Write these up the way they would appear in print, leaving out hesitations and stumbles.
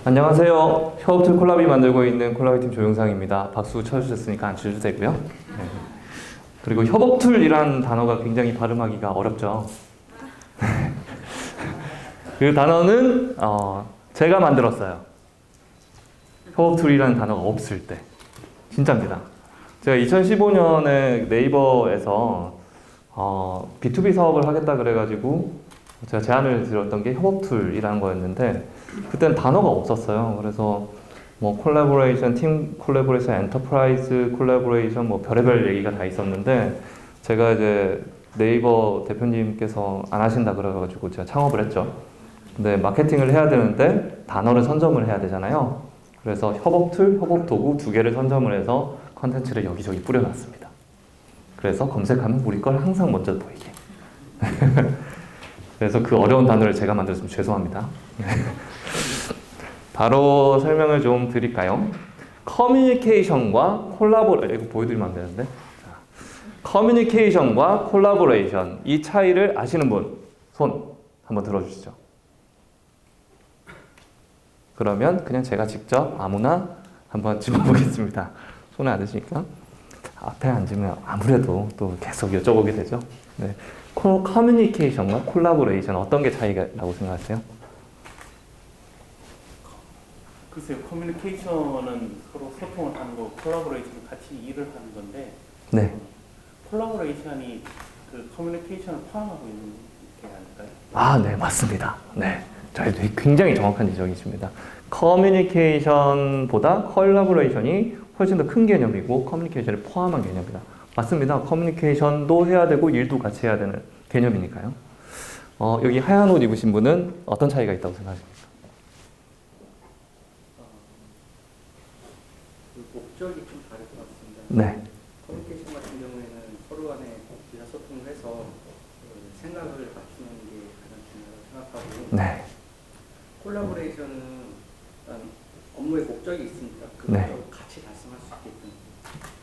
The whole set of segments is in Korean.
안녕하세요. 협업툴 콜라비 만들고 있는 콜라비 팀 조용상입니다. 박수 쳐주셨으니까 앉으셔도 되고요. 네. 그리고 협업툴이라는 단어가 굉장히 발음하기가 어렵죠. 그 단어는 제가 만들었어요. 협업툴이라는 단어가 없을 때. 진짜입니다. 제가 2015년에 네이버에서 B2B 사업을 하겠다 그래가지고 제가 제안을 드렸던 게 협업툴이라는 거였는데 그때는 단어가 없었어요. 그래서 뭐 콜라보레이션, 팀 콜라보레이션, 엔터프라이즈 콜라보레이션 뭐 별의별 얘기가 다 있었는데 제가 이제 네이버 대표님께서 안 하신다 그래가지고 제가 창업을 했죠. 근데 마케팅을 해야 되는데 단어를 선점을 해야 되잖아요. 그래서 협업툴, 협업도구 두 개를 선점을 해서 컨텐츠를 여기저기 뿌려놨습니다. 그래서 검색하면 우리 걸 항상 먼저 보이게. 그래서 그 어려운 단어를 제가 만들었으면 죄송합니다. 바로 설명을 좀 드릴까요? 커뮤니케이션과 이거 보여드리면 안 되는데. 커뮤니케이션과 콜라보레이션, 이 차이를 아시는 분, 손 한번 들어주시죠. 그러면 그냥 제가 직접 아무나 한번 집어보겠습니다. 손에 안 드시니까. 앞에 앉으면 아무래도 또 계속 여쭤보게 되죠. 네. 커뮤니케이션과 콜라보레이션 어떤 게 차이라고 생각하세요? 글쎄요, 커뮤니케이션은 서로 소통을 하는 거, 콜라보레이션은 같이 일을 하는 건데, 네. 콜라보레이션이 그 커뮤니케이션을 포함하고 있는 게 아닐까요? 아, 네, 맞습니다. 네. 저희 굉장히 정확한 지적이십니다. 커뮤니케이션보다 콜라보레이션이 훨씬 더 큰 개념이고 커뮤니케이션을 포함한 개념이다. 맞습니다. 커뮤니케이션도 해야 되고 일도 같이 해야 되는 개념이니까요. 여기 하얀 옷 입으신 분은 어떤 차이가 있다고 생각하십니까? 그 목적이 좀 다를 것 같습니다. 네. 커뮤니케이션 같은 경우에는 서로 간에 의사소통을 해서 생각을 맞추는 게 가장 중요하다고 생각하고, 네. 콜라보레이션은 일단 업무의 목적이 있으니까 그 네. 목적을 같이 달성할 수 있게끔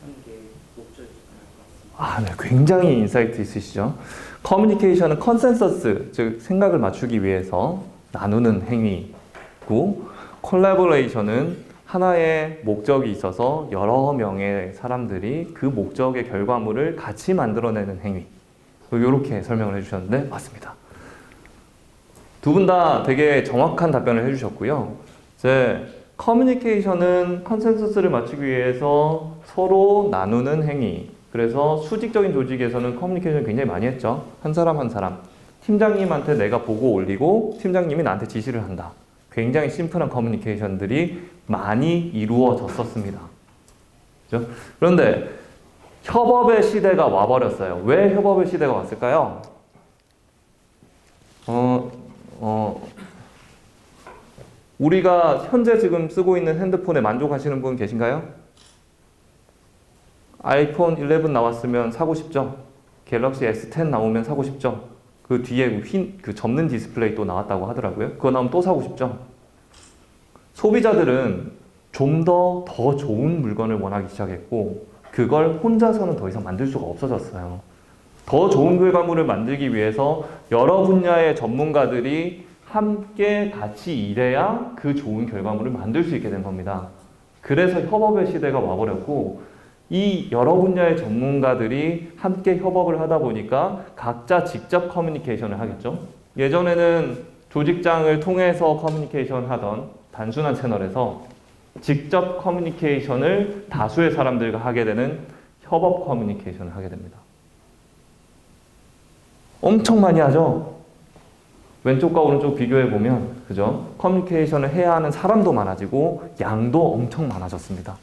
하는 게 목적이 중요할 것 같습니다. 아, 네. 굉장히 인사이트 있으시죠? 커뮤니케이션은 컨센서스, 즉 생각을 맞추기 위해서 나누는 행위고, 콜라보레이션은 하나의 목적이 있어서 여러 명의 사람들이 그 목적의 결과물을 같이 만들어내는 행위. 이렇게 설명을 해주셨는데 맞습니다. 두 분 다 되게 정확한 답변을 해주셨고요. 이제 커뮤니케이션은 컨센서스를 맞추기 위해서 서로 나누는 행위. 그래서 수직적인 조직에서는 커뮤니케이션 굉장히 많이 했죠. 한 사람 한 사람. 팀장님한테 내가 보고 올리고 팀장님이 나한테 지시를 한다. 굉장히 심플한 커뮤니케이션들이 많이 이루어졌었습니다. 그렇죠? 그런데 협업의 시대가 와버렸어요. 왜 협업의 시대가 왔을까요? 우리가 현재 지금 쓰고 있는 핸드폰에 만족하시는 분 계신가요? 아이폰 11 나왔으면 사고 싶죠? 갤럭시 S10 나오면 사고 싶죠? 그 뒤에 그 접는 디스플레이 또 나왔다고 하더라고요. 그거 나오면 또 사고 싶죠? 소비자들은 좀 더 좋은 물건을 원하기 시작했고 그걸 혼자서는 더 이상 만들 수가 없어졌어요. 더 좋은 결과물을 만들기 위해서 여러 분야의 전문가들이 함께 같이 일해야 그 좋은 결과물을 만들 수 있게 된 겁니다. 그래서 협업의 시대가 와버렸고 이 여러 분야의 전문가들이 함께 협업을 하다 보니까 각자 직접 커뮤니케이션을 하겠죠. 예전에는 조직장을 통해서 커뮤니케이션 하던 단순한 채널에서 직접 커뮤니케이션을 다수의 사람들과 하게 되는 협업 커뮤니케이션을 하게 됩니다. 엄청 많이 하죠? 왼쪽과 오른쪽 비교해 보면, 그죠? 커뮤니케이션을 해야 하는 사람도 많아지고, 양도 엄청 많아졌습니다.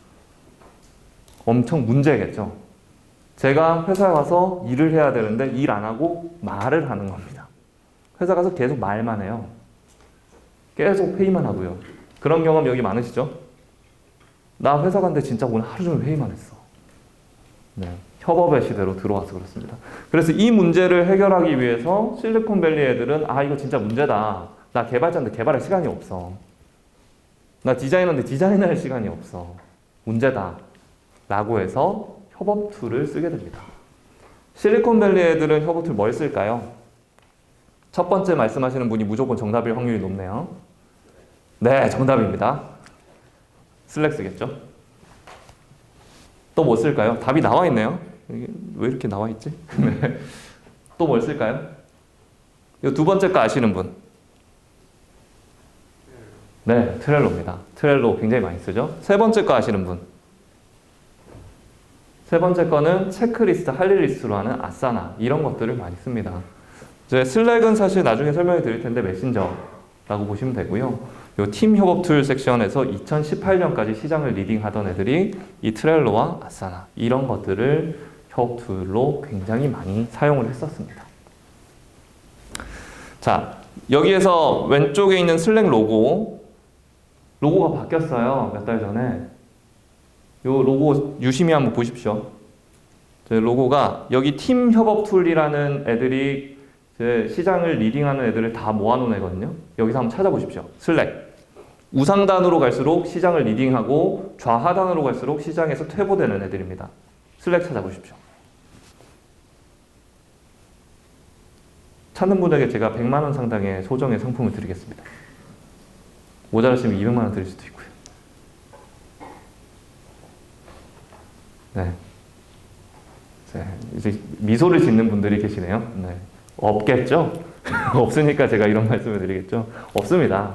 엄청 문제겠죠? 제가 회사 가서 일을 해야 되는데, 일 안 하고 말을 하는 겁니다. 회사 가서 계속 말만 해요. 계속 회의만 하고요. 그런 경험 여기 많으시죠? 나 회사 갔는데 진짜 오늘 하루 종일 회의만 했어. 네. 협업의 시대로 들어와서 그렇습니다. 그래서 이 문제를 해결하기 위해서 실리콘밸리 애들은 이거 진짜 문제다. 나 개발자인데 개발할 시간이 없어. 나 디자이너인데 디자인할 시간이 없어. 문제다. 라고 해서 협업 툴을 쓰게 됩니다. 실리콘밸리 애들은 협업 툴 뭘 쓸까요? 첫 번째 말씀하시는 분이 무조건 정답일 확률이 높네요. 네, 정답입니다. 슬랙 쓰겠죠. 또 뭐 쓸까요? 답이 나와 있네요. 이게 왜 이렇게 나와 있지? 네. 또 뭘 쓸까요? 이 두 번째 거 아시는 분? 네, 트렐로입니다. 트렐로 굉장히 많이 쓰죠. 세 번째 거 아시는 분? 세 번째 거는 체크리스트, 할 일 리스트로 하는 아사나 이런 것들을 많이 씁니다. 이제 슬랙은 사실 나중에 설명해 드릴 텐데 메신저라고 보시면 되고요. 이 팀 협업 툴 섹션에서 2018년까지 시장을 리딩하던 애들이 이 트렐로와 아사나 이런 것들을 협업 툴로 굉장히 많이 사용을 했었습니다. 자, 여기에서 왼쪽에 있는 슬랙 로고가 바뀌었어요. 몇 달 전에. 이 로고 유심히 한번 보십시오. 제 로고가 여기 팀 협업 툴이라는 애들이 제 시장을 리딩하는 애들을 다 모아놓은 애거든요. 여기서 한번 찾아보십시오. 슬랙. 우상단으로 갈수록 시장을 리딩하고 좌하단으로 갈수록 시장에서 퇴보되는 애들입니다. 슬랙 찾아보십시오. 찾는 분에게 제가 100만 원 상당의 소정의 상품을 드리겠습니다. 모자라시면 200만 원 드릴 수도 있고요. 네. 이제 미소를 짓는 분들이 계시네요. 네. 없겠죠? 없으니까 제가 이런 말씀을 드리겠죠? 없습니다.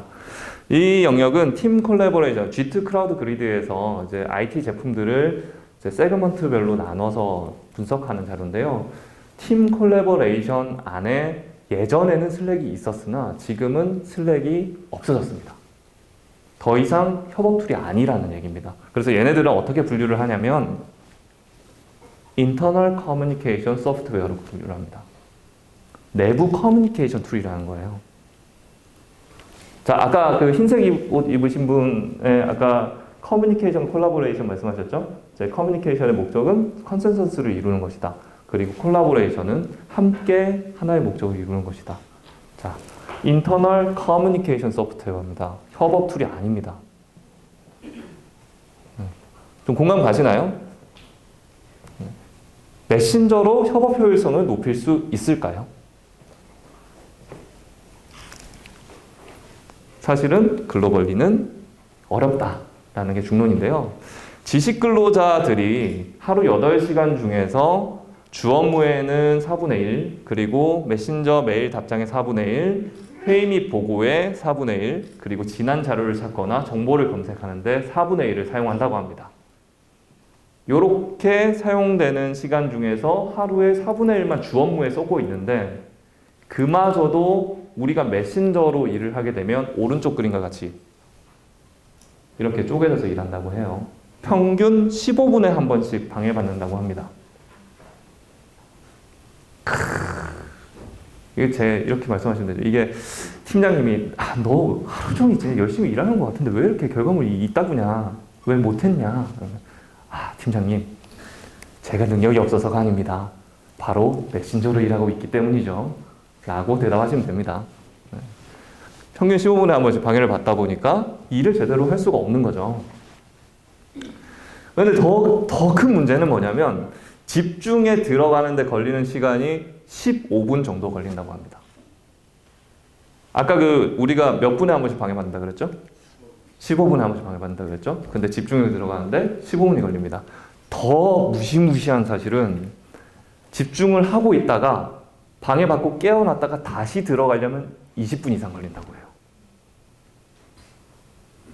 이 영역은 팀 콜래보레이션, G2 크라우드 그리드에서 이제 IT 제품들을 이제 세그먼트별로 나눠서 분석하는 자료인데요. 팀 콜래보레이션 안에 예전에는 슬랙이 있었으나 지금은 슬랙이 없어졌습니다. 더 이상 협업 툴이 아니라는 얘기입니다. 그래서 얘네들은 어떻게 분류를 하냐면 인터널 커뮤니케이션 소프트웨어로 분류를 합니다. 내부 커뮤니케이션 툴이라는 거예요. 자, 아까 그 흰색 옷 입으신 분의 아까 커뮤니케이션 콜라보레이션 말씀하셨죠? 제 커뮤니케이션의 목적은 컨센서스를 이루는 것이다. 그리고 콜라보레이션은 함께 하나의 목적을 이루는 것이다. 자, 인터널 커뮤니케이션 소프트웨어입니다. 협업 툴이 아닙니다. 좀 공감 가시나요? 메신저로 협업 효율성을 높일 수 있을까요? 사실은 글로벌리는 어렵다라는 게 중론인데요. 지식 근로자들이 하루 8시간 중에서 주 업무에는 4분의 1, 그리고 메신저 메일 답장의 4분의 1, 회의 및 보고의 4분의 1, 그리고 지난 자료를 찾거나 정보를 검색하는데 4분의 1을 사용한다고 합니다. 이렇게 사용되는 시간 중에서 하루에 4분의 1만 주 업무에 쏘고 있는데 그마저도 우리가 메신저로 일을 하게 되면 오른쪽 그림과 같이 이렇게 쪼개져서 일한다고 해요. 평균 15분에 한 번씩 방해받는다고 합니다. 이게 이렇게 말씀하시면 되죠. 이게 팀장님이 너 하루 종일 진짜 열심히 일하는 것 같은데 왜 이렇게 결과물이 있다구냐? 왜 못했냐? 팀장님, 제가 능력이 없어서가 아닙니다. 바로 메신저로 일하고 있기 때문이죠. 라고 대답하시면 됩니다. 평균 15분에 한 번씩 방해를 받다 보니까 일을 제대로 할 수가 없는 거죠. 그런데 더 큰 문제는 뭐냐면 집중에 들어가는데 걸리는 시간이 15분 정도 걸린다고 합니다. 아까 우리가 몇 분에 한 번씩 방해받는다 그랬죠? 15분에 한 번씩 방해받는다 그랬죠? 근데 집중에 들어가는데 15분이 걸립니다. 더 무시무시한 사실은 집중을 하고 있다가 방해받고 깨어났다가 다시 들어가려면 20분 이상 걸린다고 해요.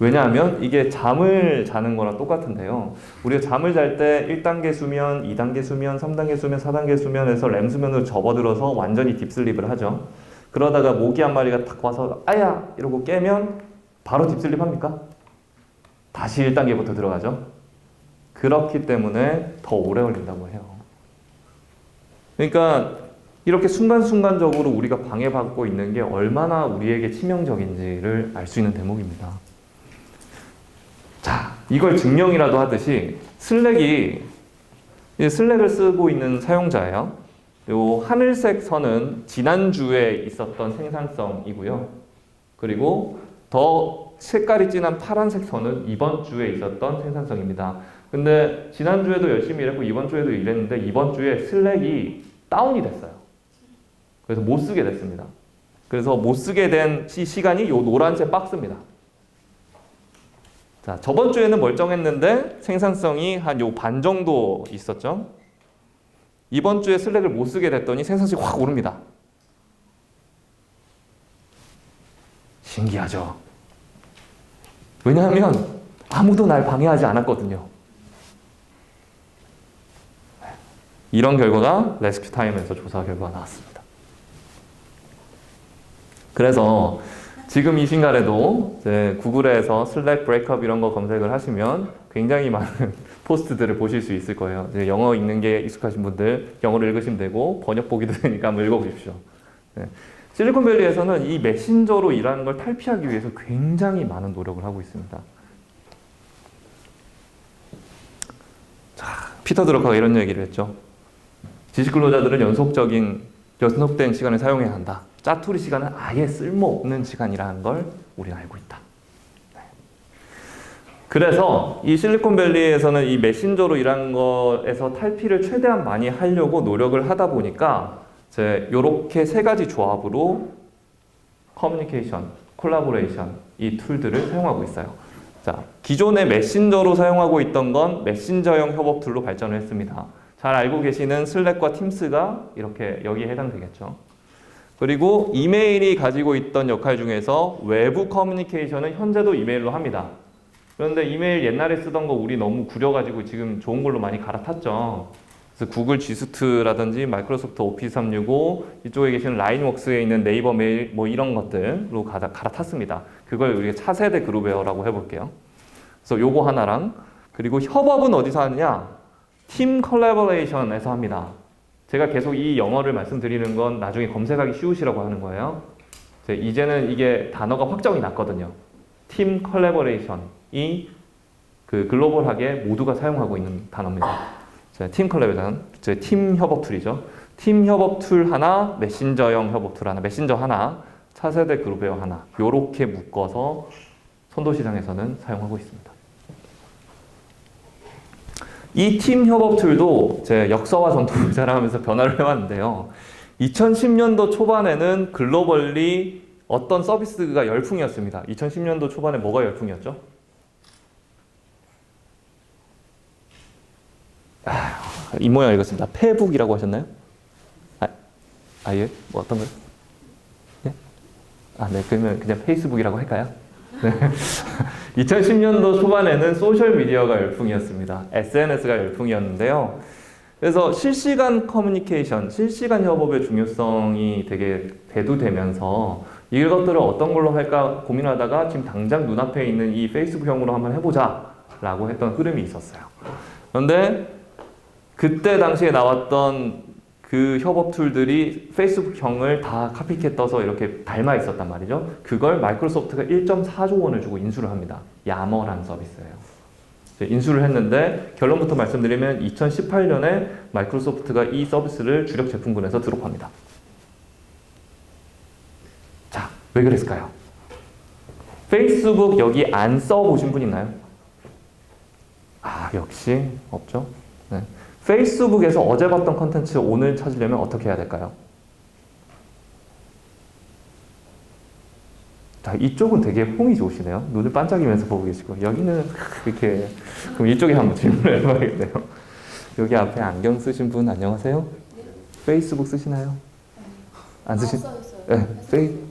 왜냐하면 이게 잠을 자는 거랑 똑같은데요. 우리가 잠을 잘 때 1단계 수면, 2단계 수면, 3단계 수면, 4단계 수면에서 렘 수면으로 접어들어서 완전히 딥슬립을 하죠. 그러다가 모기 한 마리가 탁 와서 아야! 이러고 깨면 바로 딥슬립 합니까? 다시 1단계부터 들어가죠. 그렇기 때문에 더 오래 걸린다고 해요. 그러니까 이렇게 순간순간적으로 우리가 방해받고 있는 게 얼마나 우리에게 치명적인지를 알 수 있는 대목입니다. 자, 이걸 증명이라도 하듯이 슬랙을 쓰고 있는 사용자예요. 요 하늘색 선은 지난주에 있었던 생산성이고요. 그리고 더 색깔이 진한 파란색 선은 이번 주에 있었던 생산성입니다. 근데 지난주에도 열심히 일했고 이번 주에도 일했는데 이번 주에 슬랙이 다운이 됐어요. 그래서 못 쓰게 됐습니다. 그래서 못 쓰게 된 시간이 요 노란색 박스입니다. 자, 저번 주에는 멀쩡했는데 생산성이 한 요 반 정도 있었죠. 이번 주에 슬랙을 못 쓰게 됐더니 생산성이 확 오릅니다. 신기하죠. 왜냐하면 아무도 날 방해하지 않았거든요. 이런 결과가 레스큐 타임에서 조사 결과가 나왔습니다. 그래서 지금 이 시간에도 이제 구글에서 슬랙 브레이크업 이런 거 검색을 하시면 굉장히 많은 포스트들을 보실 수 있을 거예요. 이제 영어 읽는 게 익숙하신 분들 영어를 읽으시면 되고 번역 보기도 되니까 한번 읽어보십시오. 네. 실리콘밸리에서는 이 메신저로 일하는 걸 탈피하기 위해서 굉장히 많은 노력을 하고 있습니다. 자, 피터 드러커가 이런 얘기를 했죠. 지식 근로자들은 연속된 시간을 사용해야 한다. 짜투리 시간은 아예 쓸모없는 시간이라는 걸 우리는 알고 있다. 네. 그래서 이 실리콘밸리에서는 이 메신저로 일하는 거에서 탈피를 최대한 많이 하려고 노력을 하다 보니까 이제 요렇게 세 가지 조합으로 커뮤니케이션, 콜라보레이션 이 툴들을 사용하고 있어요. 자, 기존의 메신저로 사용하고 있던 건 메신저형 협업 툴로 발전을 했습니다. 잘 알고 계시는 슬랙과 팀스가 이렇게 여기에 해당되겠죠. 그리고 이메일이 가지고 있던 역할 중에서 외부 커뮤니케이션은 현재도 이메일로 합니다. 그런데 이메일 옛날에 쓰던 거 우리 너무 구려가지고 지금 좋은 걸로 많이 갈아탔죠. 그래서 구글 G수트라든지 마이크로소프트 오피스 365 이쪽에 계시는 라인웍스에 있는 네이버 메일 뭐 이런 것들로 갈아탔습니다. 그걸 우리가 차세대 그룹웨어라고 해볼게요. 그래서 요거 하나랑 그리고 협업은 어디서 하느냐? 팀 컬래버레이션에서 합니다. 제가 계속 이 영어를 말씀드리는 건 나중에 검색하기 쉬우시라고 하는 거예요. 이제는 이게 단어가 확정이 났거든요. 팀 컬래버레이션이 그 글로벌하게 모두가 사용하고 있는 단어입니다. 팀 컬래버레이션, 팀 협업 툴이죠. 팀 협업 툴 하나, 메신저형 협업 툴 하나, 메신저 하나, 차세대 그룹웨어 하나 요렇게 묶어서 선도시장에서는 사용하고 있습니다. 이 팀 협업 툴도 제 역사와 전통을 자랑하면서 변화를 해왔는데요. 2010년도 초반에는 글로벌리 어떤 서비스가 열풍이었습니다. 2010년도 초반에 뭐가 열풍이었죠? 이 모양 읽었습니다. 페북이라고 하셨나요? 예? 뭐 어떤 거요? 예? 네. 그러면 그냥 페이스북이라고 할까요? 네. 2010년도 초반에는 소셜미디어가 열풍이었습니다. SNS가 열풍이었는데요. 그래서 실시간 커뮤니케이션, 실시간 협업의 중요성이 되게 대두되면서 이것들을 어떤 걸로 할까 고민하다가 지금 당장 눈앞에 있는 이 페이스북형으로 한번 해보자 라고 했던 흐름이 있었어요. 그런데 그때 당시에 나왔던 그 협업 툴들이 페이스북형을 다 카피캣 떠서 이렇게 닮아 있었단 말이죠. 그걸 마이크로소프트가 1.4조 원을 주고 인수를 합니다. 야머라는 서비스예요. 인수를 했는데 결론부터 말씀드리면 2018년에 마이크로소프트가 이 서비스를 주력 제품군에서 드롭합니다. 자, 왜 그랬을까요? 페이스북 여기 안 써보신 분 있나요? 역시 없죠. 네. 페이스북에서 어제 봤던 컨텐츠 오늘 찾으려면 어떻게 해야 될까요? 자, 이쪽은 되게 홍이 좋으시네요. 눈을 반짝이면서 보고 계시고 여기는 이렇게 그럼 이쪽에 한번 질문을 해봐야겠네요. 여기 앞에 안경 쓰신 분 안녕하세요? 페이스북 쓰시나요? 안 쓰신?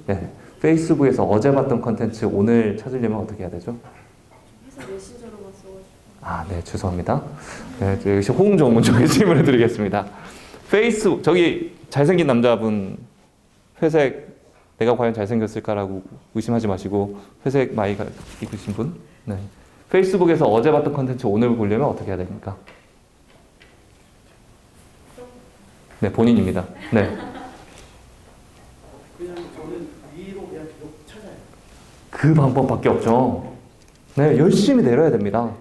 네. 페이스북에서 어제 봤던 컨텐츠 오늘 찾으려면 어떻게 해야 되죠? 회사 메신저로만 써가지고. 네, 죄송합니다. 네, 역시 호응 전문 쪽에 질문을 드리겠습니다. 페이스북, 저기 잘생긴 남자분 회색 내가 과연 잘생겼을까라고 의심하지 마시고 회색 마이가 입으신 분. 네. 페이스북에서 어제 봤던 컨텐츠 오늘 보려면 어떻게 해야 됩니까? 네, 본인입니다. 네. 그냥 저는 위로 그냥 계속 찾아요. 그 방법밖에 없죠. 네, 열심히 내려야 됩니다.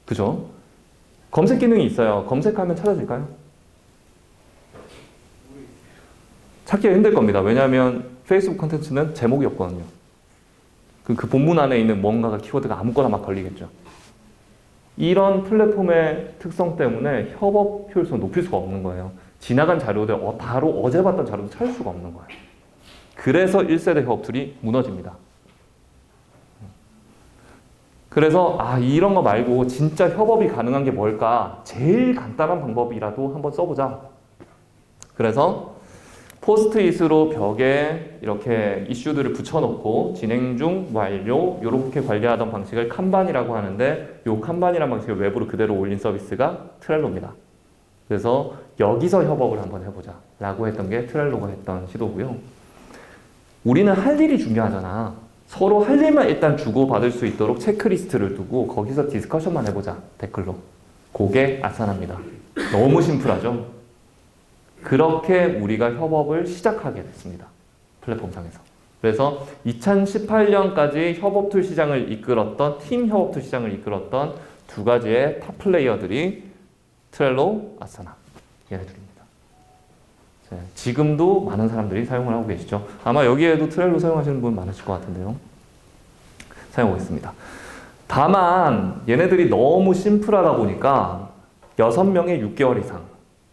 그죠? 검색 기능이 있어요. 검색하면 찾아질까요? 찾기가 힘들 겁니다. 왜냐하면 페이스북 컨텐츠는 제목이 없거든요. 그 본문 안에 있는 뭔가가 키워드가 아무거나 막 걸리겠죠. 이런 플랫폼의 특성 때문에 협업 효율성을 높일 수가 없는 거예요. 지나간 자료들 바로 어제 봤던 자료도 찾을 수가 없는 거예요. 그래서 1세대 협업 툴이 무너집니다. 그래서 이런 거 말고 진짜 협업이 가능한 게 뭘까? 제일 간단한 방법이라도 한번 써보자. 그래서 포스트잇으로 벽에 이렇게 이슈들을 붙여놓고 진행 중, 완료 이렇게 관리하던 방식을 칸반이라고 하는데 이 칸반이라는 방식을 외부로 그대로 올린 서비스가 트렐로입니다. 그래서 여기서 협업을 한번 해보자 라고 했던 게 트렐로가 했던 시도고요. 우리는 할 일이 중요하잖아. 서로 할 일만 일단 주고받을 수 있도록 체크리스트를 두고 거기서 디스커션만 해보자. 댓글로. 그게 아사나입니다. 너무 심플하죠? 그렇게 우리가 협업을 시작하게 됐습니다. 플랫폼상에서. 그래서 2018년까지 협업 툴 시장을 이끌었던, 팀 협업 툴 시장을 이끌었던 두 가지의 탑 플레이어들이 트렐로, 아사나 얘네들입니다. 지금도 많은 사람들이 사용을 하고 계시죠. 아마 여기에도 트렐로 사용하시는 분 많으실 것 같은데요. 사용하겠습니다. 다만 얘네들이 너무 심플하다 보니까 6명의 6개월 이상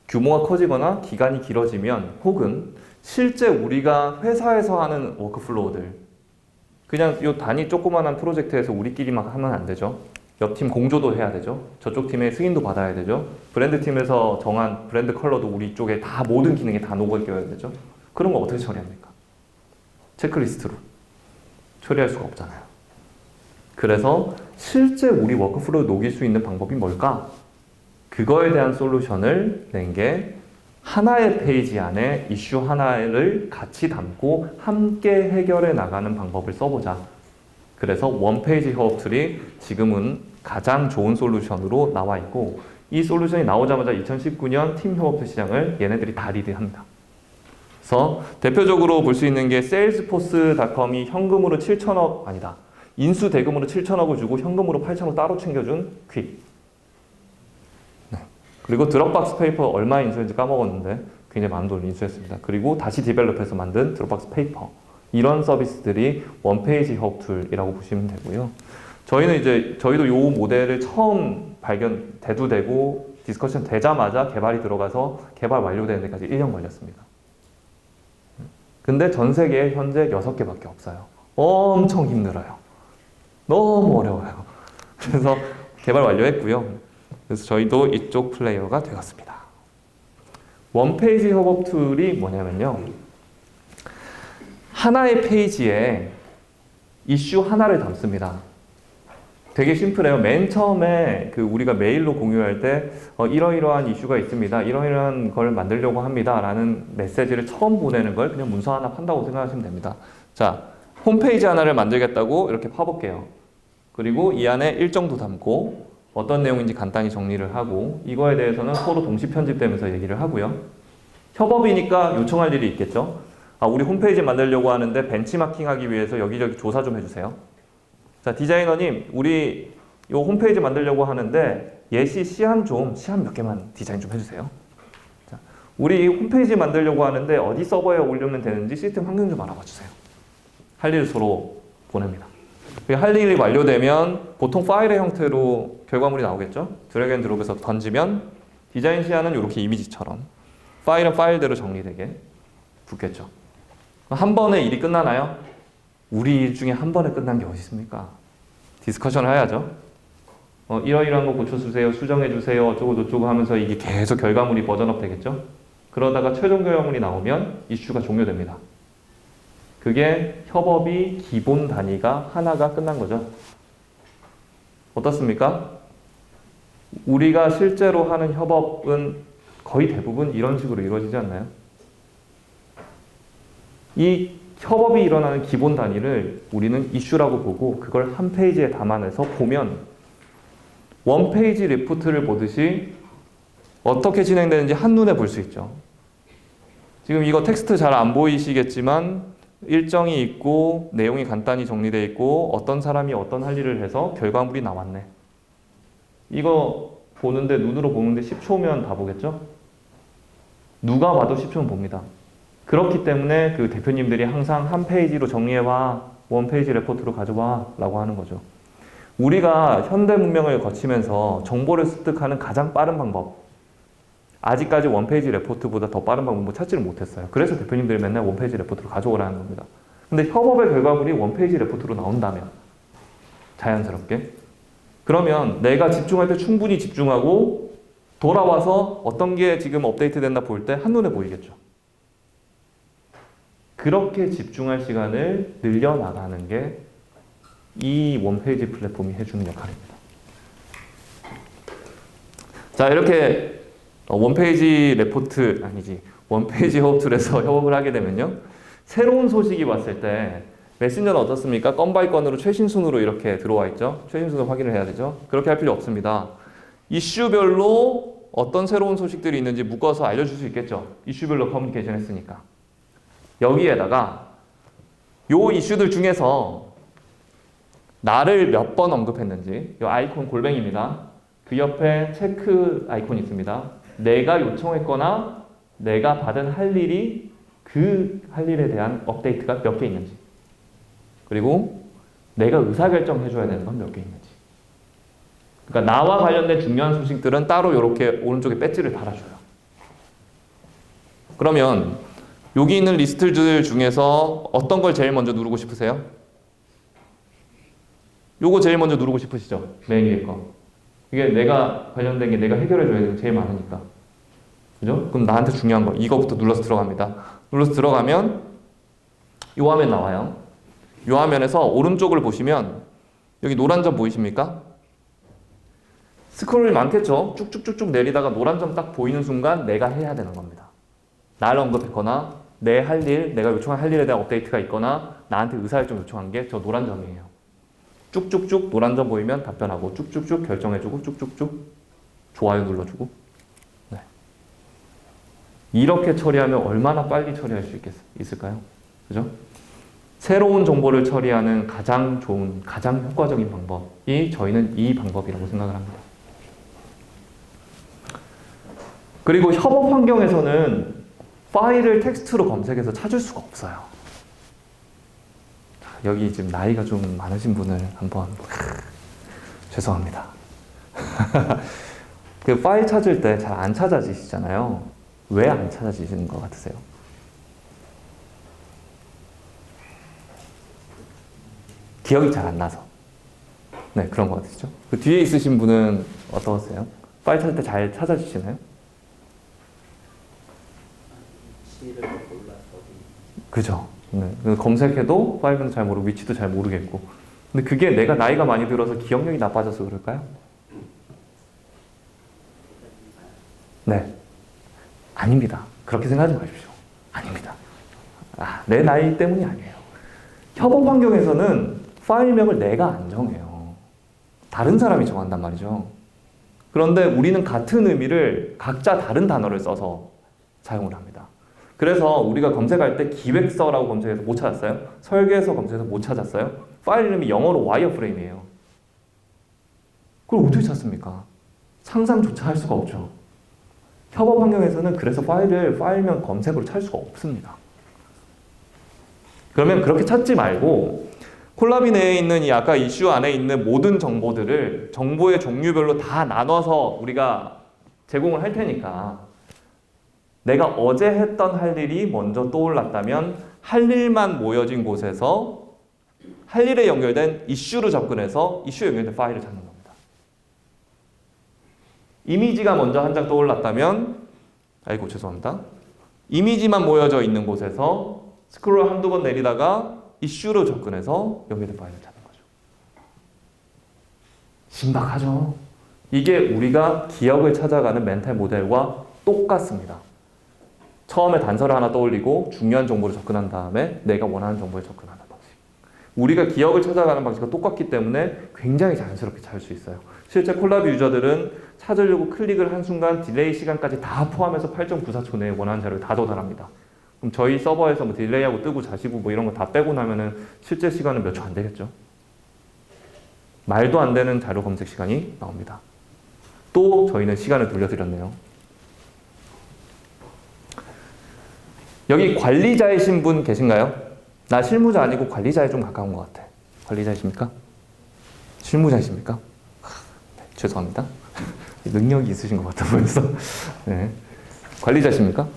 규모가 커지거나 기간이 길어지면 혹은 실제 우리가 회사에서 하는 워크플로우들 그냥 이 단위 조그만한 프로젝트에서 우리끼리만 하면 안 되죠. 옆팀 공조도 해야 되죠. 저쪽 팀의 승인도 받아야 되죠. 브랜드 팀에서 정한 브랜드 컬러도 우리 쪽에 다 모든 기능에 다 녹여야 되죠. 그런 거 어떻게 처리합니까? 체크리스트로 처리할 수가 없잖아요. 그래서 실제 우리 워크플로우 녹일 수 있는 방법이 뭘까? 그거에 대한 솔루션을 낸 게 하나의 페이지 안에 이슈 하나를 같이 담고 함께 해결해 나가는 방법을 써보자. 그래서 원페이지 협업 툴이 지금은 가장 좋은 솔루션으로 나와 있고 이 솔루션이 나오자마자 2019년 팀 협업 툴 시장을 얘네들이 다 리드합니다. 그래서 대표적으로 볼 수 있는 게 세일즈포스닷컴이 현금으로 7천억 아니다. 인수 대금으로 7천억을 주고 현금으로 8천억 따로 챙겨준 퀵. 그리고 드롭박스 페이퍼 얼마 인수했는지 까먹었는데 굉장히 많은 돈을 인수했습니다. 그리고 다시 디벨롭해서 만든 드롭박스 페이퍼. 이런 서비스들이 원페이지 협업 툴이라고 보시면 되고요. 저희도 이 모델을 처음 대두되고 디스커션 되자마자 개발이 들어가서 개발 완료되는 데까지 1년 걸렸습니다. 근데 전 세계에 현재 6개밖에 없어요. 엄청 힘들어요. 너무 어려워요. 그래서 개발 완료했고요. 그래서 저희도 이쪽 플레이어가 되었습니다. 원페이지 협업 툴이 뭐냐면요. 하나의 페이지에 이슈 하나를 담습니다. 되게 심플해요. 맨 처음에 우리가 메일로 공유할 때 이러이러한 이슈가 있습니다. 이러이러한 걸 만들려고 합니다. 라는 메시지를 처음 보내는 걸 그냥 문서 하나 판다고 생각하시면 됩니다. 자, 홈페이지 하나를 만들겠다고 이렇게 파볼게요. 그리고 이 안에 일정도 담고 어떤 내용인지 간단히 정리를 하고 이거에 대해서는 서로 동시 편집되면서 얘기를 하고요. 협업이니까 요청할 일이 있겠죠. 우리 홈페이지 만들려고 하는데 벤치마킹 하기 위해서 여기저기 조사 좀 해주세요. 자, 디자이너님, 우리 요 홈페이지 만들려고 하는데 예시 시안 몇 개만 디자인 좀 해주세요. 자, 우리 홈페이지 만들려고 하는데 어디 서버에 올리면 되는지 시스템 환경 좀 알아봐 주세요. 할 일을 서로 보냅니다. 할 일이 완료되면 보통 파일의 형태로 결과물이 나오겠죠. 드래그 앤 드롭에서 던지면 디자인 시안은 이렇게 이미지처럼 파일은 파일대로 정리되게 붙겠죠. 한 번에 일이 끝나나요? 우리 일 중에 한 번에 끝난 게 어디 있습니까? 디스커션을 해야죠. 이러이러한 거 고쳐주세요, 수정해주세요, 어쩌고저쩌고 하면서 이게 계속 결과물이 버전업 되겠죠. 그러다가 최종 결과물이 나오면 이슈가 종료됩니다. 그게 협업이 기본 단위가 하나가 끝난 거죠. 어떻습니까? 우리가 실제로 하는 협업은 거의 대부분 이런 식으로 이루어지지 않나요? 이 협업이 일어나는 기본 단위를 우리는 이슈라고 보고 그걸 한 페이지에 담아내서 보면 원페이지 리포트를 보듯이 어떻게 진행되는지 한눈에 볼 수 있죠. 지금 이거 텍스트 잘 안 보이시겠지만 일정이 있고 내용이 간단히 정리되어 있고 어떤 사람이 어떤 할 일을 해서 결과물이 나왔네. 이거 보는데 눈으로 보는데 10초면 다 보겠죠? 누가 봐도 10초면 봅니다. 그렇기 때문에 그 대표님들이 항상 한 페이지로 정리해와, 원 페이지 레포트로 가져와 라고 하는 거죠. 우리가 현대 문명을 거치면서 정보를 습득하는 가장 빠른 방법, 아직까지 원페이지 레포트보다 더 빠른 방법을 찾지를 못했어요. 그래서 대표님들이 맨날 원페이지 레포트로 가져오라는 겁니다. 근데 협업의 결과물이 원페이지 레포트로 나온다면 자연스럽게 그러면 내가 집중할 때 충분히 집중하고 돌아와서 어떤 게 지금 업데이트 됐나 볼 때 한눈에 보이겠죠. 그렇게 집중할 시간을 늘려나가는 게 이 원페이지 플랫폼이 해주는 역할입니다. 자, 이렇게 원페이지 레포트, 아니지, 원페이지 협업툴에서 협업을 하게 되면요. 새로운 소식이 왔을 때 메신저는 어떻습니까? 건 바이 건으로 최신 순으로 이렇게 들어와 있죠. 최신 순을 확인을 해야 되죠. 그렇게 할 필요 없습니다. 이슈별로 어떤 새로운 소식들이 있는지 묶어서 알려줄 수 있겠죠. 이슈별로 커뮤니케이션 했으니까. 여기에다가 요 이슈들 중에서 나를 몇 번 언급했는지, 요 아이콘 골뱅입니다. 그 옆에 체크 아이콘이 있습니다. 내가 요청했거나 내가 받은 할 일이 그 할 일에 대한 업데이트가 몇 개 있는지, 그리고 내가 의사결정 해줘야 되는 건 몇 개 있는지. 그러니까 나와 관련된 중요한 소식들은 따로 이렇게 오른쪽에 배지를 달아줘요. 그러면 여기 있는 리스트들 중에서 어떤 걸 제일 먼저 누르고 싶으세요? 요거 제일 먼저 누르고 싶으시죠? 맨 위에 거. 이게 내가 관련된 게 내가 해결해줘야 되는 게 제일 많으니까. 그죠? 그럼 나한테 중요한 거. 이거부터 눌러서 들어갑니다. 눌러서 들어가면 요 화면 나와요. 요 화면에서 오른쪽을 보시면 여기 노란 점 보이십니까? 스크롤이 많겠죠? 쭉쭉쭉쭉 내리다가 노란 점 딱 보이는 순간 내가 해야 되는 겁니다. 나를 언급했거나 내 할 일, 내가 요청한 할 일에 대한 업데이트가 있거나 나한테 의사결정 요청한 게 저 노란 점이에요. 쭉쭉쭉 노란 점 보이면 답변하고 쭉쭉쭉 결정해주고 쭉쭉쭉 좋아요 눌러주고. 네. 이렇게 처리하면 얼마나 빨리 처리할 수 있을까요? 그죠? 새로운 정보를 처리하는 가장 좋은, 가장 효과적인 방법이 저희는 이 방법이라고 생각을 합니다. 그리고 협업 환경에서는 파일을 텍스트로 검색해서 찾을 수가 없어요. 여기 지금 나이가 좀 많으신 분을 한번 죄송합니다. 그 파일 찾을 때 잘 안 찾아지시잖아요. 왜 안 찾아지시는 것 같으세요? 기억이 잘 안 나서. 네, 그런 것 같으시죠? 그 뒤에 있으신 분은 어떠세요? 파일 찾을 때 잘 찾아지시나요? 그죠? 네. 검색해도 파일은 잘 모르고 위치도 잘 모르겠고. 근데 그게 내가 나이가 많이 들어서 기억력이 나빠져서 그럴까요? 네. 아닙니다. 그렇게 생각하지 마십시오. 아닙니다. 내 나이 때문이 아니에요. 협업 환경에서는 파일명을 내가 안 정해요. 다른 사람이 정한단 말이죠. 그런데 우리는 같은 의미를 각자 다른 단어를 써서 사용을 합니다. 그래서 우리가 검색할 때 기획서라고 검색해서 못 찾았어요? 설계서 검색해서 못 찾았어요? 파일 이름이 영어로 와이어프레임이에요. 그걸 어떻게 찾습니까? 상상조차 할 수가 없죠. 협업 환경에서는 그래서 파일명 검색으로 찾을 수가 없습니다. 그러면 그렇게 찾지 말고 콜라비 내에 있는 이 아까 이슈 안에 있는 모든 정보들을 정보의 종류별로 다 나눠서 우리가 제공을 할 테니까 내가 어제 했던 할 일이 먼저 떠올랐다면 할 일만 모여진 곳에서 할 일에 연결된 이슈로 접근해서 이슈에 연결된 파일을 찾는 겁니다. 이미지가 먼저 한 장 떠올랐다면 아이고 죄송합니다. 이미지만 모여져 있는 곳에서 스크롤 한두 번 내리다가 이슈로 접근해서 연결된 파일을 찾는 거죠. 신박하죠? 이게 우리가 기억을 찾아가는 멘탈 모델과 똑같습니다. 처음에 단서를 하나 떠올리고 중요한 정보를 접근한 다음에 내가 원하는 정보에 접근하는 방식. 우리가 기억을 찾아가는 방식과 똑같기 때문에 굉장히 자연스럽게 찾을 수 있어요. 실제 콜라비 유저들은 찾으려고 클릭을 한 순간 딜레이 시간까지 다 포함해서 8.94초 내에 원하는 자료를 다 조달합니다. 그럼 저희 서버에서 뭐 딜레이하고 뜨고 자시고 뭐 이런 거 다 빼고 나면은 실제 시간은 몇 초 안 되겠죠. 말도 안 되는 자료 검색 시간이 나옵니다. 또 저희는 시간을 돌려드렸네요. 여기 관리자이신 분 계신가요? 나 실무자 아니고 관리자에 좀 가까운 것 같아. 관리자이십니까? 실무자이십니까? 네, 죄송합니다. 능력이 있으신 것 같아 보여서. 네. 관리자십니까?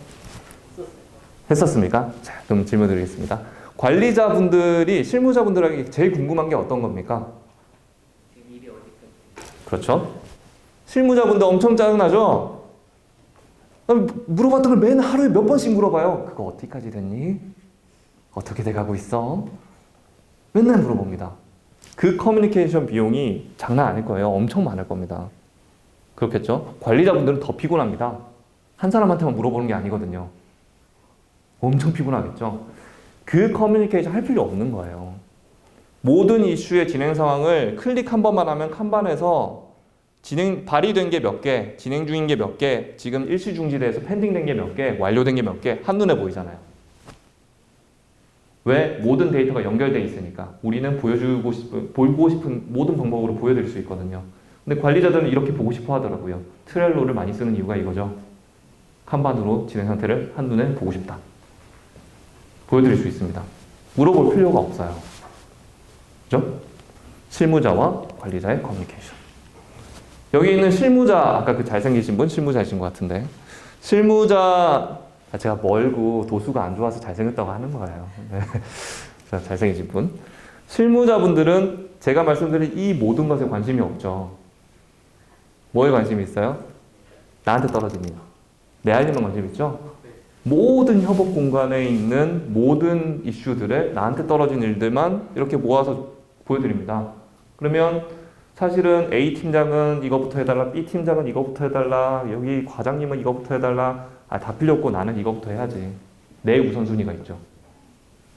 했었습니까? 자, 그럼 질문 드리겠습니다. 관리자분들이 실무자분들에게 제일 궁금한 게 어떤 겁니까? 그렇죠? 실무자분들 엄청 짜증나죠? 물어봤던 걸 맨 하루에 몇 번씩 물어봐요. 그거 어디까지 됐니? 어떻게 돼가고 있어? 맨날 물어봅니다. 그 커뮤니케이션 비용이 장난 아닐 거예요. 엄청 많을 겁니다. 그렇겠죠? 관리자분들은 더 피곤합니다. 한 사람한테만 물어보는 게 아니거든요. 엄청 피곤하겠죠? 그 커뮤니케이션 할 필요 없는 거예요. 모든 이슈의 진행 상황을 클릭 한 번만 하면 칸반에서 발의된 게 몇 개, 진행 중인 게 몇 개, 지금 일시 중지돼서 펜딩된 게 몇 개, 완료된 게 몇 개, 한눈에 보이잖아요. 왜? 모든 데이터가 연결돼 있으니까. 우리는 보고 싶은 모든 방법으로 보여드릴 수 있거든요. 근데 관리자들은 이렇게 보고 싶어 하더라고요. 트렐로를 많이 쓰는 이유가 이거죠. 칸반으로 진행 상태를 한눈에 보고 싶다. 보여드릴 수 있습니다. 물어볼 필요가 없어요. 그죠? 실무자와 관리자의 커뮤니케이션. 여기 있는 실무자, 아까 그 잘생기신 분 실무자이신 것 같은데, 실무자, 제가 멀고 도수가 안 좋아서 잘생겼다고 하는 거예요. 네. 자, 잘생기신 분. 실무자분들은 제가 말씀드린 이 모든 것에 관심이 없죠. 뭐에 관심이 있어요? 나한테 떨어진 일. 내 할 일만 관심 있죠? 모든 협업 공간에 있는 모든 이슈들에 나한테 떨어진 일들만 이렇게 모아서 보여드립니다. 그러면 사실은 A 팀장은 이거부터 해달라, B 팀장은 이거부터 해달라, 여기 과장님은 이거부터 해달라. 다 필요 없고 나는 이거부터 해야지. 내 우선순위가 있죠.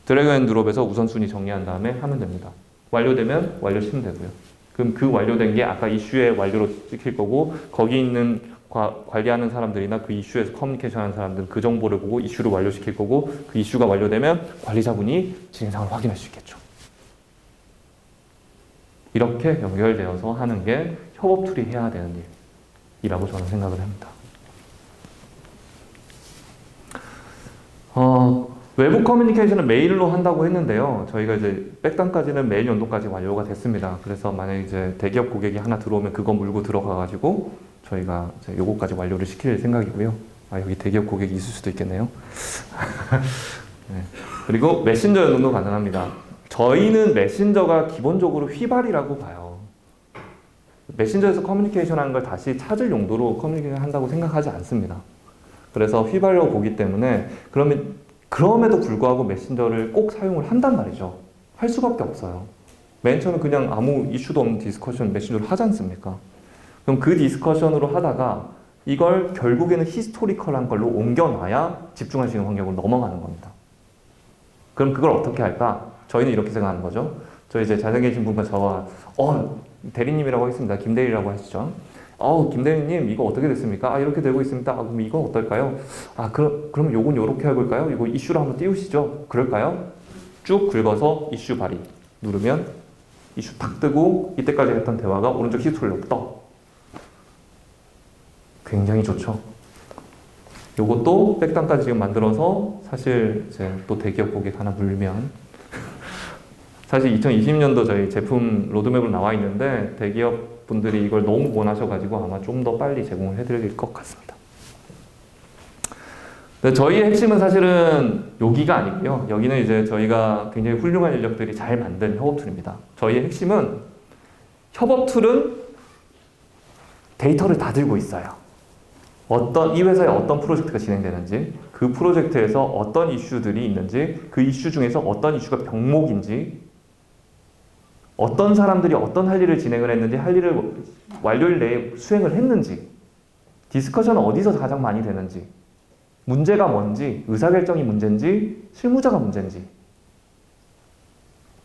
드래그 앤 드롭에서 우선순위 정리한 다음에 하면 됩니다. 완료되면 완료시키면 되고요. 그럼 그 완료된 게 아까 이슈의 완료로 찍힐 거고, 거기 있는 관리하는 사람들이나 그 이슈에서 커뮤니케이션 하는 사람들은 그 정보를 보고 이슈를 완료시킬 거고, 그 이슈가 완료되면 관리자분이 진행상을 확인할 수 있겠죠. 이렇게 연결되어서 하는 게 협업 툴이 해야 되는 일이라고 저는 생각을 합니다. 외부 커뮤니케이션은 메일로 한다고 했는데요. 저희가 이제 백단까지는 메일 연동까지 완료가 됐습니다. 그래서 만약에 이제 대기업 고객이 하나 들어오면 그거 물고 들어가가지고 저희가 이제 요거까지 완료를 시킬 생각이고요. 여기 대기업 고객이 있을 수도 있겠네요. 네. 그리고 메신저 연동도 가능합니다. 저희는 메신저가 기본적으로 휘발이라고 봐요. 메신저에서 커뮤니케이션 하는 걸 다시 찾을 용도로 커뮤니케이션 한다고 생각하지 않습니다. 그래서 휘발이라고 보기 때문에 그럼에도 불구하고 메신저를 꼭 사용을 한단 말이죠. 할 수밖에 없어요. 맨 처음에 그냥 아무 이슈도 없는 디스커션 메신저를 하지 않습니까? 그럼 그 디스커션으로 하다가 이걸 결국에는 히스토리컬한 걸로 옮겨놔야 집중할 수 있는 환경으로 넘어가는 겁니다. 그럼 그걸 어떻게 할까? 저희는 이렇게 생각하는 거죠. 저희 이제 잘생기신 분과 저와 대리님이라고 하겠습니다. 김대리라고 하시죠. 김대리님 이거 어떻게 됐습니까? 이렇게 되고 있습니다. 그럼 이거 어떨까요? 그럼 요건 요렇게 해볼까요? 이거 이슈로 한번 띄우시죠. 그럴까요? 쭉 긁어서 이슈 발의 누르면 이슈 탁 뜨고 이때까지 했던 대화가 오른쪽 히스토리로 떠. 굉장히 좋죠. 요것도 백단까지 지금 만들어서 사실 이제 또 대기업 고객 하나 물면 사실 2020년도 저희 제품 로드맵으로 나와 있는데 대기업 분들이 이걸 너무 원하셔가지고 아마 좀 더 빨리 제공을 해드릴 것 같습니다. 근데 저희의 핵심은 사실은 여기가 아니고요. 여기는 이제 저희가 굉장히 훌륭한 인력들이 잘 만든 협업 툴입니다. 저희의 핵심은 협업 툴은 데이터를 다 들고 있어요. 이 회사에 어떤 프로젝트가 진행되는지, 그 프로젝트에서 어떤 이슈들이 있는지, 그 이슈 중에서 어떤 이슈가 병목인지, 어떤 사람들이 어떤 할 일을 진행을 했는지, 할 일을 완료일 내에 수행을 했는지, 디스커션은 어디서 가장 많이 되는지, 문제가 뭔지, 의사결정이 문제인지, 실무자가 문제인지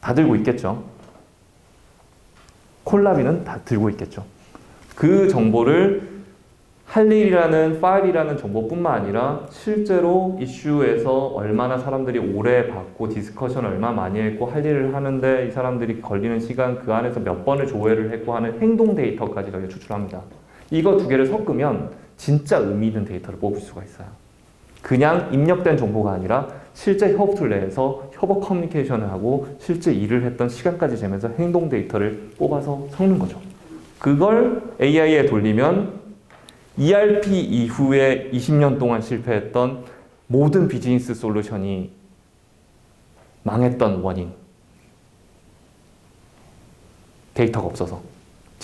다 들고 있겠죠. 콜라비는 다 들고 있겠죠. 그 정보를 할 일이라는 파일이라는 정보뿐만 아니라 실제로 이슈에서 얼마나 사람들이 오래 봤고 디스커션을 얼마나 많이 했고 할 일을 하는데 이 사람들이 걸리는 시간 그 안에서 몇 번을 조회를 했고 하는 행동 데이터까지 저희가 추출합니다. 이거 두 개를 섞으면 진짜 의미 있는 데이터를 뽑을 수가 있어요. 그냥 입력된 정보가 아니라 실제 협업툴 내에서 협업 커뮤니케이션을 하고 실제 일을 했던 시간까지 재면서 행동 데이터를 뽑아서 섞는 거죠. 그걸 AI에 돌리면 ERP 이후에 20년 동안 실패했던 모든 비즈니스 솔루션이 망했던 원인. 데이터가 없어서.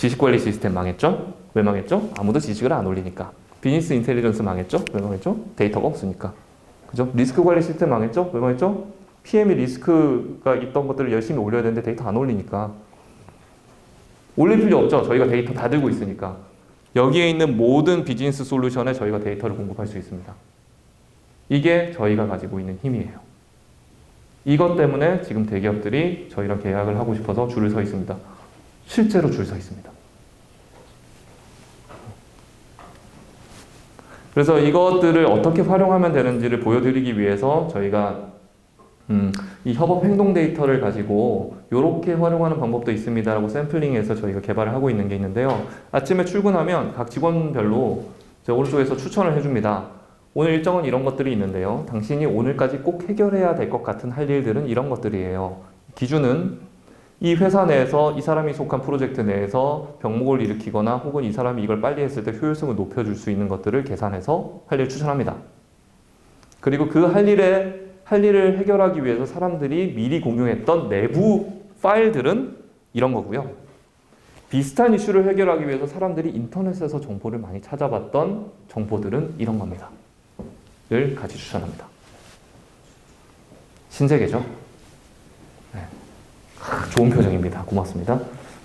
지식관리 시스템 망했죠? 왜 망했죠? 아무도 지식을 안 올리니까. 비즈니스 인텔리전스 망했죠? 왜 망했죠? 데이터가 없으니까. 그죠? 리스크 관리 시스템 망했죠? 왜 망했죠? PM이 리스크가 있던 것들을 열심히 올려야 되는데 데이터 안 올리니까. 올릴 필요 없죠. 저희가 데이터 다 들고 있으니까. 여기에 있는 모든 비즈니스 솔루션에 저희가 데이터를 공급할 수 있습니다. 이게 저희가 가지고 있는 힘이에요. 이것 때문에 지금 대기업들이 저희랑 계약을 하고 싶어서 줄을 서 있습니다. 실제로 줄 서 있습니다. 그래서 이것들을 어떻게 활용하면 되는지를 보여드리기 위해서 저희가 이 협업 행동 데이터를 가지고 이렇게 활용하는 방법도 있습니다라고 샘플링해서 저희가 개발을 하고 있는 게 있는데요. 아침에 출근하면 각 직원별로 저 오른쪽에서 추천을 해줍니다. 오늘 일정은 이런 것들이 있는데요. 당신이 오늘까지 꼭 해결해야 될 것 같은 할 일들은 이런 것들이에요. 기준은 이 회사 내에서 이 사람이 속한 프로젝트 내에서 병목을 일으키거나 혹은 이 사람이 이걸 빨리 했을 때 효율성을 높여줄 수 있는 것들을 계산해서 할 일을 추천합니다. 그리고 그 할 일을 해결하기 위해서 사람들이 미리 공유했던 내부 파일들은 이런 거고요. 비슷한 이슈를 해결하기 위해서 사람들이 인터넷에서 정보를 많이 찾아봤던 정보들은 이런 겁니다. 를 같이 추천합니다. 신세계죠? 네. 좋은 표정입니다. 고맙습니다.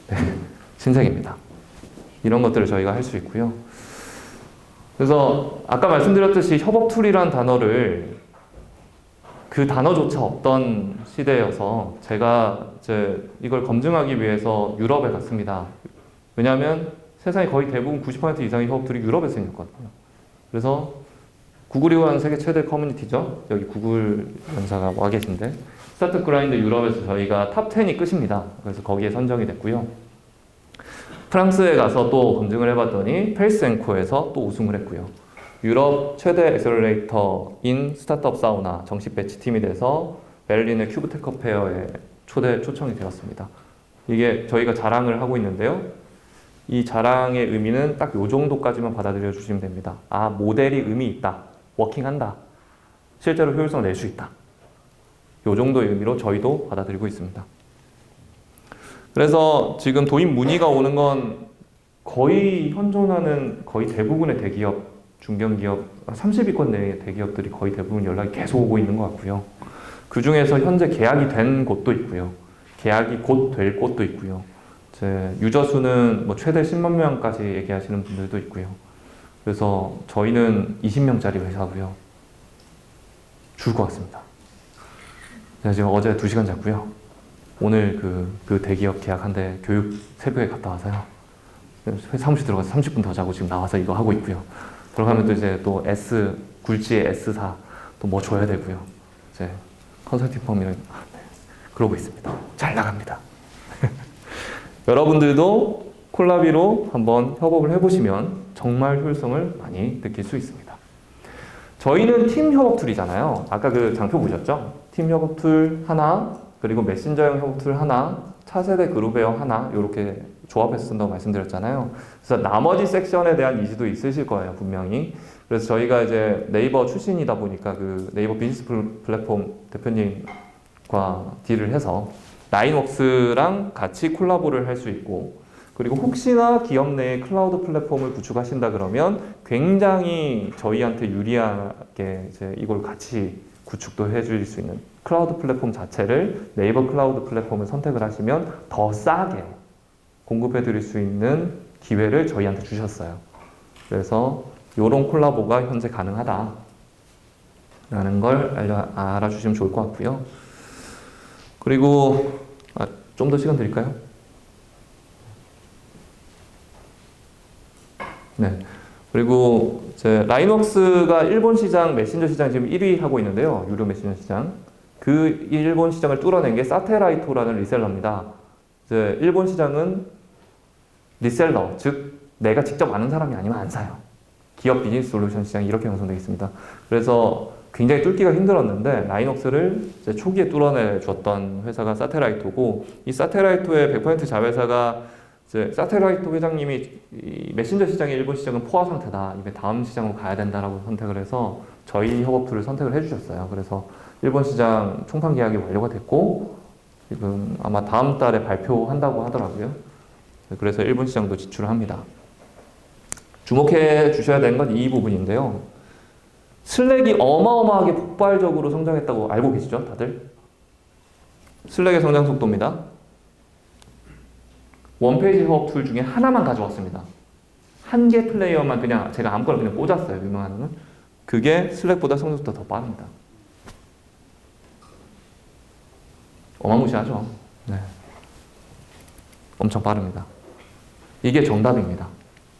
네. 신세계입니다. 이런 것들을 저희가 할 수 있고요. 그래서 아까 말씀드렸듯이 협업 툴이란 단어를 그 단어조차 없던 시대여서 제가 이제 이걸 검증하기 위해서 유럽에 갔습니다. 왜냐하면 세상의 거의 대부분 90% 이상의 협업툴이 유럽에 생겼거든요. 그래서 구글이라는 세계 최대 커뮤니티죠. 여기 구글 연사가 와 계신데 스타트 그라인드 유럽에서 저희가 탑 10이 끝입니다. 그래서 거기에 선정이 됐고요. 프랑스에 가서 또 검증을 해봤더니 펠스앤코에서 또 우승을 했고요. 유럽 최대 엑셀러레이터인 스타트업 사우나 정식 배치팀이 돼서 베를린의 큐브테커 페어에 초청이 되었습니다. 이게 저희가 자랑을 하고 있는데요. 이 자랑의 의미는 딱 요 정도까지만 받아들여 주시면 됩니다. 아, 모델이 의미 있다. 워킹한다. 실제로 효율성 낼 수 있다. 요 정도의 의미로 저희도 받아들이고 있습니다. 그래서 지금 도입 문의가 오는 건 거의 현존하는 거의 대부분의 대기업, 중견기업, 30위권 내의 대기업들이 거의 대부분 연락이 계속 오고 있는 것 같고요. 그 중에서 현재 계약이 된 곳도 있고요. 계약이 곧 될 곳도 있고요. 유저 수는 뭐 최대 10만 명까지 얘기하시는 분들도 있고요. 그래서 저희는 20명짜리 회사고요. 죽을 것 같습니다. 제가 지금 어제 2시간 잤고요. 오늘 그 대기업 계약한데 교육 새벽에 갔다 와서요. 사무실 들어가서 30분 더 자고 지금 나와서 이거 하고 있고요. 들어가면 또 이제 또 굴지의 S사 또 뭐 줘야 되고요. 이제 컨설팅 펌이랑 그러고 있습니다. 잘 나갑니다. 여러분들도 콜라비로 한번 협업을 해보시면 정말 효율성을 많이 느낄 수 있습니다. 저희는 팀 협업 툴이잖아요. 아까 그 장표 보셨죠? 팀 협업 툴 하나, 그리고 메신저형 협업 툴 하나, 차세대 그룹웨어 하나, 이렇게 조합해서 쓴다고 말씀드렸잖아요. 그래서 나머지 섹션에 대한 니즈도 있으실 거예요, 분명히. 그래서 저희가 이제 네이버 출신이다 보니까 그 네이버 비즈니스 플랫폼 대표님과 딜을 해서 라인웍스랑 같이 콜라보를 할 수 있고, 그리고 혹시나 기업 내에 클라우드 플랫폼을 구축하신다 그러면 굉장히 저희한테 유리하게 이제 이걸 같이 구축도 해줄 수 있는 클라우드 플랫폼 자체를 네이버 클라우드 플랫폼을 선택을 하시면 더 싸게 공급해 드릴 수 있는 기회를 저희한테 주셨어요. 그래서 이런 콜라보가 현재 가능하다라는 걸 알아주시면 좋을 것 같고요. 그리고 좀 더 시간 드릴까요? 네. 그리고 이제 라인웍스가 일본 시장 메신저 시장 지금 1위 하고 있는데요. 유료 메신저 시장. 그 일본 시장을 뚫어낸 게 사테라이토라는 리셀러입니다. 이제 일본 시장은 리셀러, 즉 내가 직접 아는 사람이 아니면 안 사요. 기업 비즈니스 솔루션 시장이 이렇게 형성되어 있습니다. 그래서 굉장히 뚫기가 힘들었는데 라인웍스를 이제 초기에 뚫어내 줬던 회사가 사테라이토고, 이 사테라이토의 100% 자회사가 이제 사테라이토 회장님이 이 메신저 시장의 일본 시장은 포화 상태다. 이게 다음 시장으로 가야 된다라고 선택을 해서 저희 협업툴을 선택을 해주셨어요. 그래서 일본 시장 총판 계약이 완료가 됐고 지금 아마 다음 달에 발표한다고 하더라고요. 그래서 일본 시장도 진출을 합니다. 주목해 주셔야 되는 건 이 부분인데요. 슬랙이 어마어마하게 폭발적으로 성장했다고 알고 계시죠, 다들? 슬랙의 성장 속도입니다. 원페이지 협업 툴 중에 하나만 가져왔습니다. 한 개 플레이어만 그냥 제가 아무거나 그냥 꽂았어요, 유명한 거는. 그게 슬랙보다 성장 속도가 더 빠릅니다. 어마무시하죠? 네. 엄청 빠릅니다. 이게 정답입니다.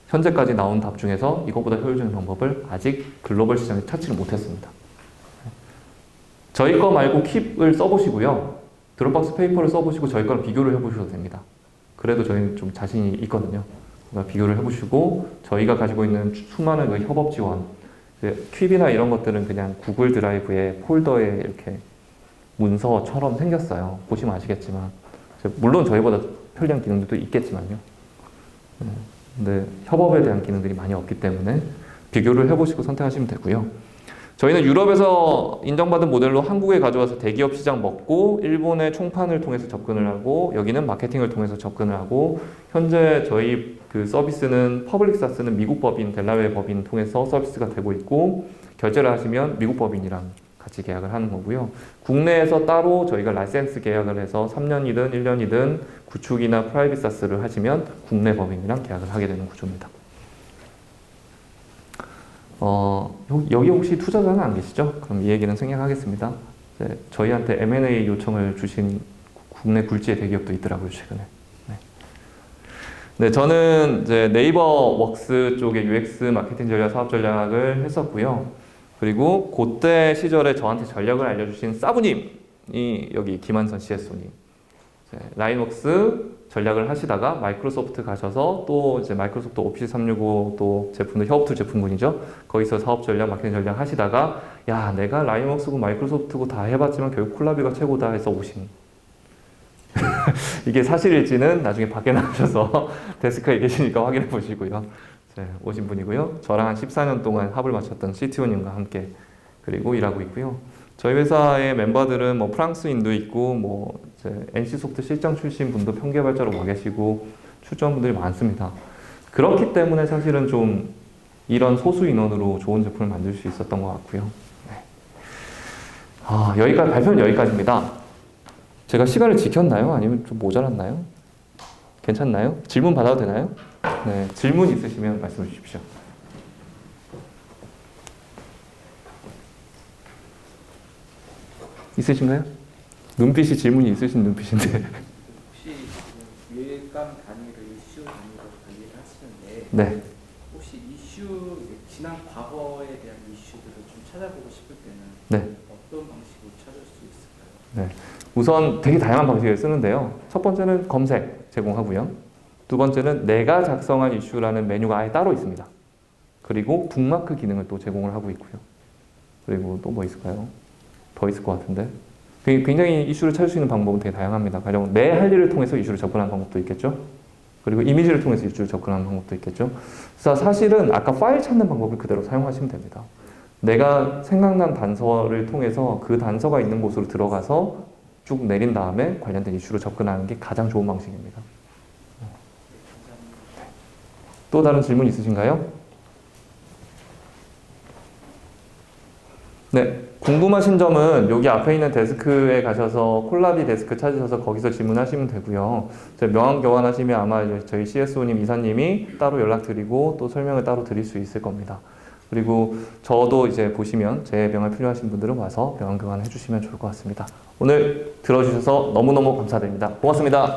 현재까지 나온 답 중에서 이것보다 효율적인 방법을 아직 글로벌 시장에 찾지를 못했습니다. 저희 거 말고 킵을 써보시고요. 드롭박스 페이퍼를 써보시고 저희 거랑 비교를 해보셔도 됩니다. 그래도 저희는 좀 자신이 있거든요. 그러니까 비교를 해보시고 저희가 가지고 있는 수많은 그 협업 지원, 퀵이나 이런 것들은 그냥 구글 드라이브에 폴더에 이렇게 문서처럼 생겼어요. 보시면 아시겠지만 물론 저희보다 편리한 기능들도 있겠지만요. 근데 협업에 대한 기능들이 많이 없기 때문에 비교를 해보시고 선택하시면 되고요. 저희는 유럽에서 인정받은 모델로 한국에 가져와서 대기업 시장 먹고 일본의 총판을 통해서 접근을 하고 여기는 마케팅을 통해서 접근을 하고 현재 저희 그 서비스는 퍼블릭 사스는 미국 법인, 델라웨어 법인 통해서 서비스가 되고 있고 결제를 하시면 미국 법인이랑 같이 계약을 하는 거고요. 국내에서 따로 저희가 라이센스 계약을 해서 3년이든 1년이든 구축이나 프라이빗 사스를 하시면 국내 법인이랑 계약을 하게 되는 구조입니다. 여기 혹시 투자자는 안 계시죠? 그럼 이 얘기는 생략하겠습니다. 저희한테 M&A 요청을 주신 국내 굴지의 대기업도 있더라고요, 최근에. 네, 저는 이제 네이버 웍스 쪽에 UX 마케팅 전략, 사업 전략을 했었고요. 그리고 그때 시절에 저한테 전략을 알려주신 사부님이 여기 김한선 CSO님. 라인웍스 전략을 하시다가 마이크로소프트 가셔서 또 이제 마이크로소프트 오피스 365 또 제품들 협업툴 제품군이죠. 거기서 사업 전략, 마케팅 전략 하시다가 야, 내가 라인웍스고 마이크로소프트고 다 해봤지만 결국 콜라비가 최고다 해서 오신. 이게 사실일지는 나중에 밖에 나가셔서 데스크에 계시니까 확인해 보시고요. 오신 분이고요. 저랑 한 14년 동안 합을 맞췄던 CTO님과 함께 그리고 일하고 있고요. 저희 회사의 멤버들은 뭐 프랑스인도 있고 뭐 NC소프트 실장 출신 분도 평개발자로 와 계시고 출전분들이 많습니다. 그렇기 때문에 사실은 좀 이런 소수 인원으로 좋은 제품을 만들 수 있었던 것 같고요. 네. 여기까지 발표는 여기까지입니다. 제가 시간을 지켰나요? 아니면 좀 모자랐나요? 괜찮나요? 질문 받아도 되나요? 네, 질문 있으시면 말씀해 주십시오. 있으신가요? 눈빛이 질문이 있으신 눈빛인데. 혹시 일감 단위로 이슈 단위로 관리를 하시는데 네. 혹시 이슈 지난 과거에 대한 이슈들을 좀 찾아보고 싶을 때는 네. 어떤 방식으로 찾을 수 있을까요? 네. 우선 되게 다양한 방식을 쓰는데요. 첫 번째는 검색 제공하고요. 두 번째는 내가 작성한 이슈라는 메뉴가 아예 따로 있습니다. 그리고 북마크 기능을 또 제공을 하고 있고요. 그리고 또 뭐 있을까요? 더 있을 것 같은데. 굉장히 이슈를 찾을 수 있는 방법은 되게 다양합니다. 가령 내 할 일을 통해서 이슈를 접근하는 방법도 있겠죠. 그리고 이미지를 통해서 이슈를 접근하는 방법도 있겠죠. 그래서 사실은 아까 파일 찾는 방법을 그대로 사용하시면 됩니다. 내가 생각난 단서를 통해서 그 단서가 있는 곳으로 들어가서 쭉 내린 다음에 관련된 이슈로 접근하는 게 가장 좋은 방식입니다. 또 다른 질문 있으신가요? 네, 궁금하신 점은 여기 앞에 있는 데스크에 가셔서 콜라비 데스크 찾으셔서 거기서 질문하시면 되고요. 명함 교환하시면 아마 저희 CSO님, 이사님이 따로 연락드리고 또 설명을 따로 드릴 수 있을 겁니다. 그리고 저도 이제 보시면 제 명함 필요하신 분들은 와서 명함 교환해 주시면 좋을 것 같습니다. 오늘 들어주셔서 너무너무 감사드립니다. 고맙습니다.